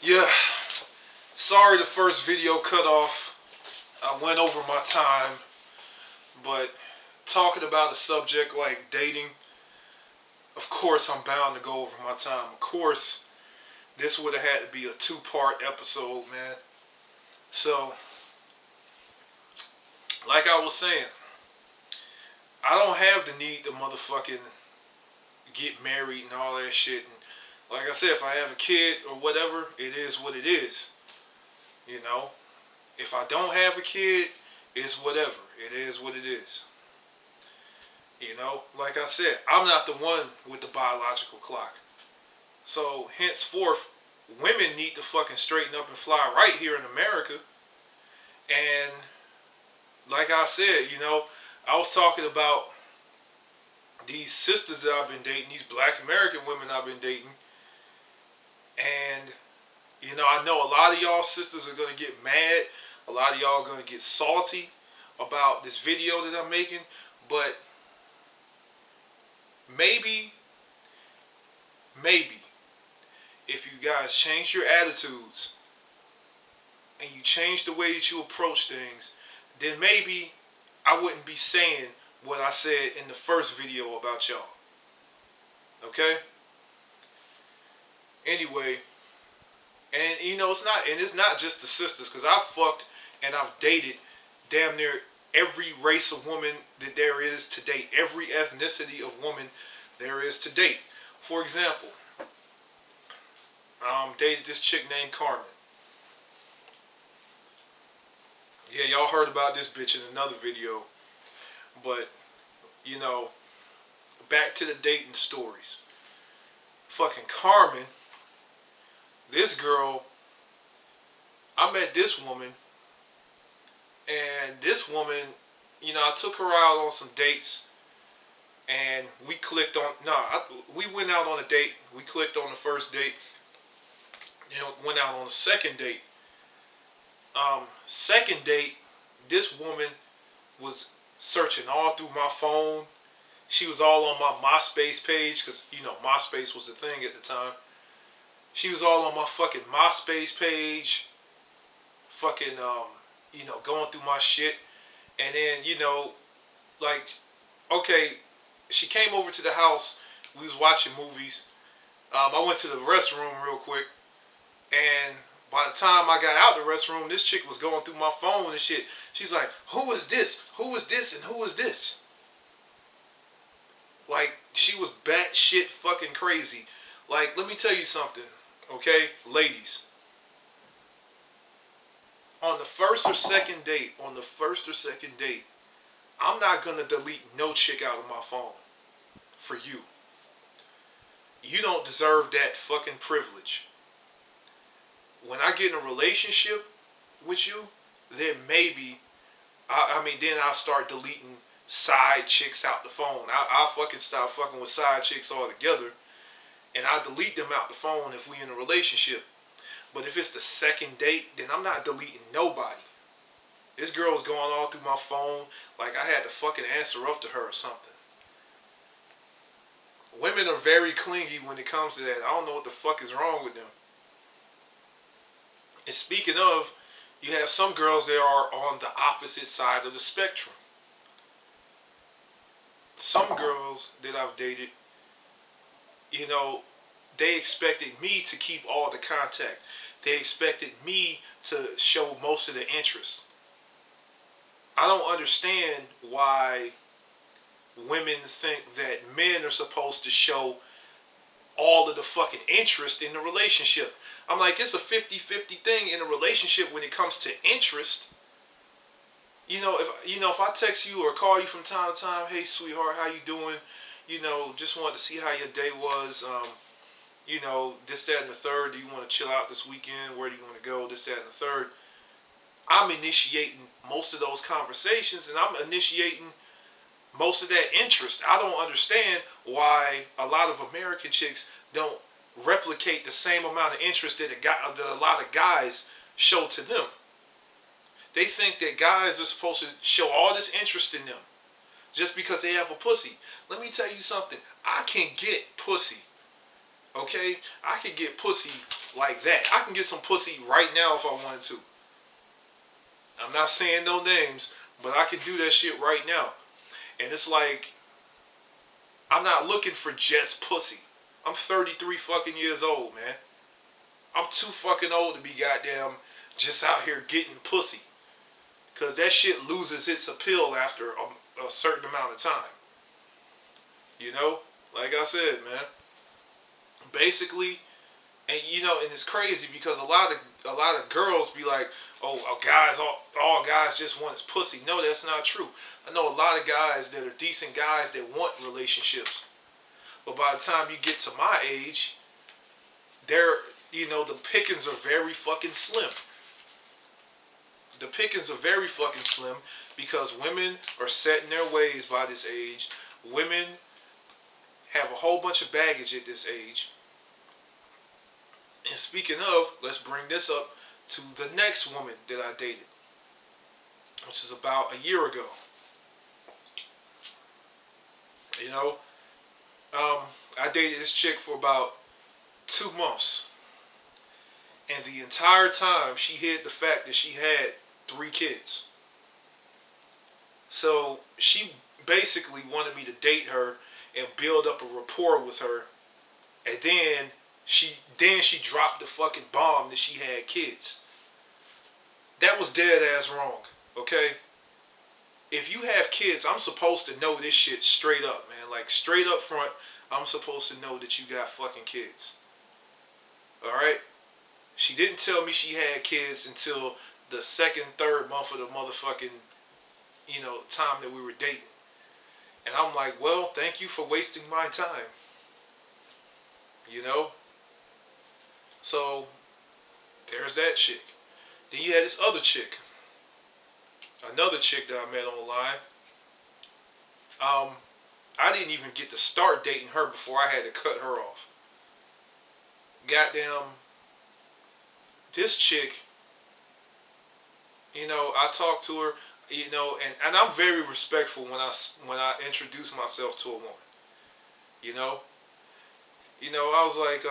Yeah, sorry the first video cut off. I went over my time, but talking about a subject like dating, of course I'm bound to go over my time. Of course, this would have had to be a two-part episode, man. So, like I was saying, I don't have the need to motherfucking get married and all that shit. And like I said, if I have a kid or whatever, it is what it is. You know? If I don't have a kid, it's whatever. It is what it is. You know, like I said, I'm not the one with the biological clock. So, henceforth, women need to fucking straighten up and fly right here in America. And, like I said, I was talking about these sisters that I've been dating, these black American women I've been dating. And, I know a lot of y'all sisters are going to get mad. A lot of y'all are going to get salty about this video that I'm making. But maybe, if you guys change your attitudes and you change the way that you approach things, then maybe I wouldn't be saying what I said in the first video about y'all. Okay? Anyway, and it's not just the sisters, because I've fucked and I've dated damn near every race of woman that there is to date, every ethnicity of woman there is to date. For example, dated this chick named Carmen. Yeah, y'all heard about this bitch in another video. But, back to the dating stories. Fucking Carmen, this girl, I met this woman, and this woman, I took her out on some dates, and we clicked on, we went out on a date, we clicked on the first date, and went out on the second date. Second date, this woman was searching all through my phone. She was all on my MySpace page, because, MySpace was the thing at the time. She was all on my fucking MySpace page, fucking, going through my shit. And then, like, okay, she came over to the house. We was watching movies. I went to the restroom real quick, and by the time I got out the restroom, this chick was going through my phone and shit. She's like, who is this? Who is this? And who is this? Like, she was batshit fucking crazy. Like, let me tell you something, okay? Ladies. On the first or second date, I'm not going to delete no chick out of my phone for you. You don't deserve that fucking privilege. When I get in a relationship with you, then maybe, then I'll start deleting side chicks out the phone. I'll fucking stop fucking with side chicks altogether, and I'll delete them out the phone if we in a relationship. But if it's the second date, then I'm not deleting nobody. This girl was going all through my phone like I had to fucking answer up to her or something. Women are very clingy when it comes to that. I don't know what the fuck is wrong with them. And speaking of, you have some girls that are on the opposite side of the spectrum. Some girls that I've dated, they expected me to keep all the contact. They expected me to show most of the interest. I don't understand why women think that men are supposed to show all of the fucking interest in the relationship. I'm like, it's a 50-50 thing in a relationship when it comes to interest. If I text you or call you from time to time, hey sweetheart, how you doing? Just wanted to see how your day was. This, that, and the third. Do you want to chill out this weekend? Where do you want to go? This, that, and the third. I'm initiating most of those conversations, and I'm initiating most of that interest. I don't understand why a lot of American chicks don't replicate the same amount of interest that a lot of guys show to them. They think that guys are supposed to show all this interest in them just because they have a pussy. Let me tell you something. I can get pussy. Okay? I can get pussy like that. I can get some pussy right now if I wanted to. I'm not saying no names, but I can do that shit right now. And it's like, I'm not looking for just pussy. I'm 33 fucking years old, man. I'm too fucking old to be goddamn just out here getting pussy. Because that shit loses its appeal after a certain amount of time. You know? Like I said, man. Basically, and you know, and it's crazy because a lot of girls be like, oh, guys, all guys just want is pussy. No, that's not true. I know a lot of guys that are decent guys that want relationships. But by the time you get to my age, the pickings are very fucking slim. The pickings are very fucking slim because women are set in their ways by this age. Women have a whole bunch of baggage at this age. And speaking of, let's bring this up to the next woman that I dated, which is about a year ago. You know, I dated this chick for about 2 months. And the entire time, she hid the fact that she had 3 kids. So she basically wanted me to date her and build up a rapport with her. And then she dropped the fucking bomb that she had kids. That was dead ass wrong, okay? If you have kids, I'm supposed to know this shit straight up, man. Like, straight up front, I'm supposed to know that you got fucking kids. Alright? She didn't tell me she had kids until the 2nd, 3rd month of the motherfucking, time that we were dating. And I'm like, well, thank you for wasting my time. You know? So, there's that chick. Then you had this other chick. Another chick that I met online. I didn't even get to start dating her before I had to cut her off. Goddamn, this chick, I talked to her, and I'm very respectful when I introduce myself to a woman. I was like,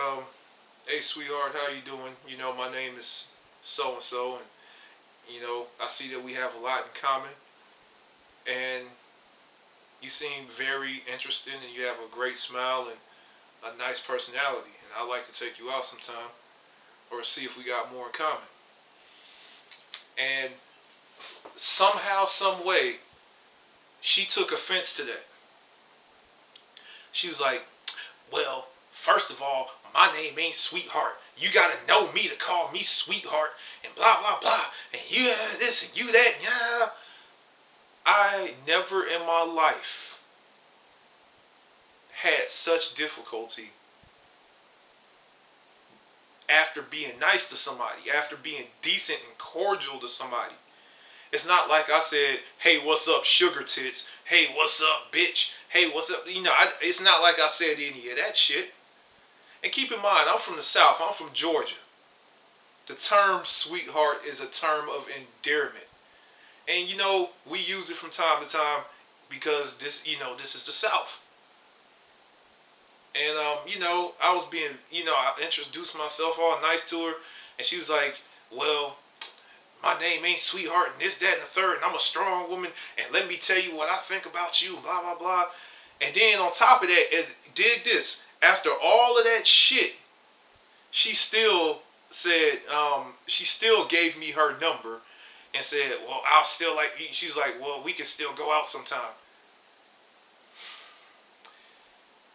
hey sweetheart, how you doing? My name is so and so, and I see that we have a lot in common, and you seem very interesting, and you have a great smile and a nice personality, and I'd like to take you out sometime, or see if we got more in common. And somehow, some way, she took offense to that. She was like, well, first of all, my name ain't Sweetheart. You gotta know me to call me Sweetheart, and blah, blah, blah, and you this and you that, yeah. I never in my life had such difficulty after being nice to somebody, after being decent and cordial to somebody. It's not like I said, hey, what's up, sugar tits? Hey, what's up, bitch? Hey, what's up? It's not like I said any of that shit. And keep in mind, I'm from the South. I'm from Georgia. The term sweetheart is a term of endearment. And, we use it from time to time because this is the South. And, I was being, I introduced myself all nice to her. And she was like, well, my name ain't Sweetheart and this, that, and the third. And I'm a strong woman. And let me tell you what I think about you, blah, blah, blah. And then on top of that, dig this. After all of that shit, she still said, she still gave me her number and said, well, I'll still like you. She's like, well, we can still go out sometime.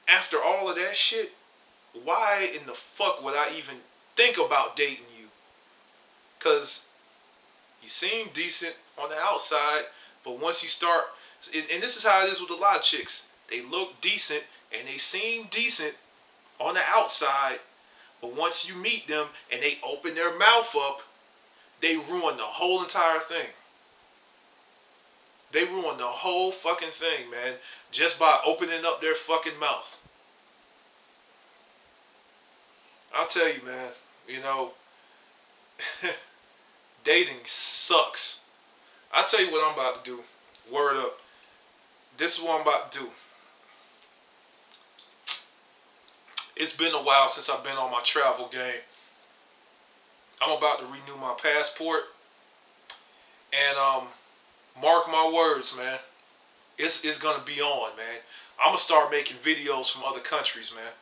After all of that shit, why in the fuck would I even think about dating you? Because you seem decent on the outside, but once you start, and this is how it is with a lot of chicks. They look decent and they seem decent on the outside, but once you meet them and they open their mouth up, they ruin the whole entire thing. They ruin the whole fucking thing, man, just by opening up their fucking mouth. I'll tell you, man, dating sucks. I'll tell you what I'm about to do. Word up. This is what I'm about to do. It's been a while since I've been on my travel game. I'm about to renew my passport, and mark my words, man. It's gonna be on, man. I'm gonna start making videos from other countries, man.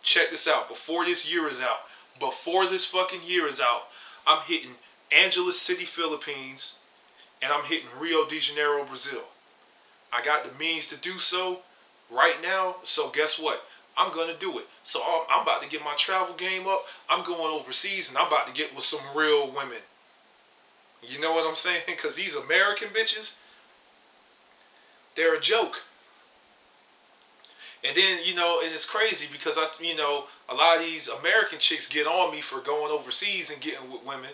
Check this out. Before this year is out, before this fucking year is out, I'm hitting Angeles City, Philippines, and I'm hitting Rio de Janeiro, Brazil. I got the means to do so right now, so guess what? I'm going to do it. So I'm about to get my travel game up. I'm going overseas, and I'm about to get with some real women. You know what I'm saying? Because these American bitches, they're a joke. And then, and it's crazy because, a lot of these American chicks get on me for going overseas and getting with women.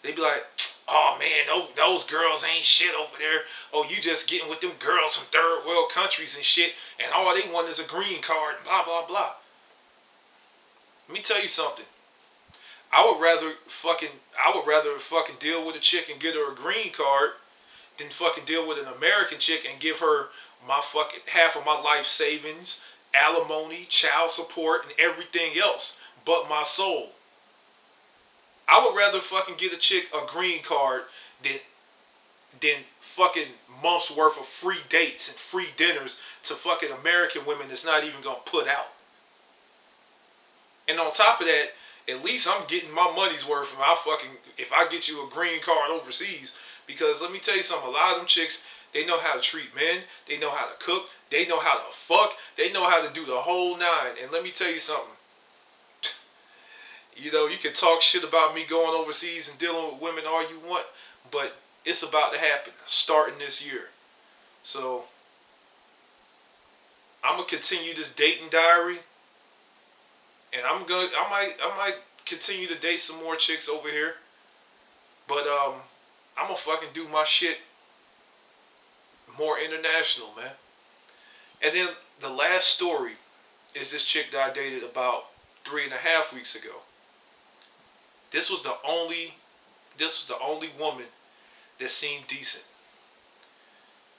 They be like, oh man, those girls ain't shit over there. Oh, you just getting with them girls from third world countries and shit, and all they want is a green card, blah, blah, blah. Let me tell you something. I would rather fucking deal with a chick and get her a green card than fucking deal with an American chick and give her my fucking half of my life savings, alimony, child support, and everything else but my soul. I would rather fucking get a chick a green card than fucking months worth of free dates and free dinners to fucking American women that's not even gonna put out. And on top of that, at least I'm getting my money's worth if I get you a green card overseas. Because let me tell you something, a lot of them chicks, they know how to treat men, they know how to cook, they know how to fuck, they know how to do the whole nine. And let me tell you something. You can talk shit about me going overseas and dealing with women all you want, but it's about to happen starting this year. So I'm gonna continue this dating diary, and I might continue to date some more chicks over here, but I'm gonna fucking do my shit more international, man. And then the last story is this chick that I dated about 3.5 weeks ago. This was the only woman that seemed decent,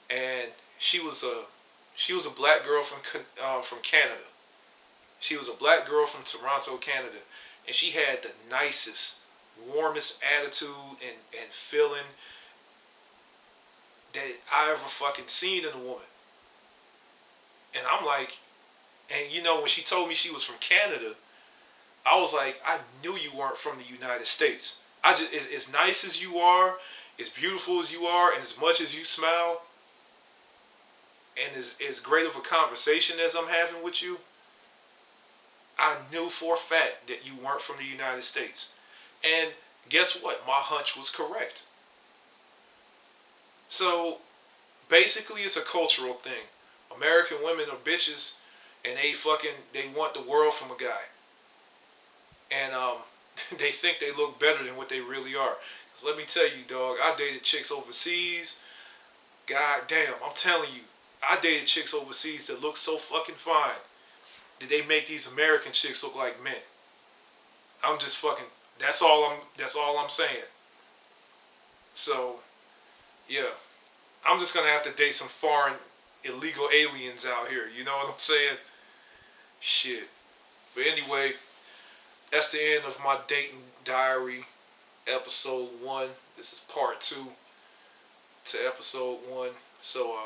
and she was a black girl from Canada. She was a black girl from Toronto, Canada, and she had the nicest, warmest attitude and feeling that I ever fucking seen in a woman. And I'm like, and when she told me she was from Canada, I was like, I knew you weren't from the United States. As nice as you are, as beautiful as you are, and as much as you smile, and as great of a conversation as I'm having with you, I knew for a fact that you weren't from the United States. And guess what? My hunch was correct. So, basically it's a cultural thing. American women are bitches, and they want the world from a guy. And they think they look better than what they really are. Because let me tell you, dog, I dated chicks overseas. God damn, I'm telling you, I dated chicks overseas that look so fucking fine that they make these American chicks look like men. I'm just fucking. That's all I'm saying. So, yeah, I'm just gonna have to date some foreign illegal aliens out here. You know what I'm saying? Shit. But anyway, that's the end of my dating diary, episode 1. This is part 2 to episode 1. So,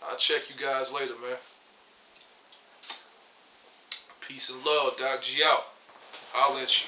I'll check you guys later, man. Peace and love. Doc G out. I'll let you.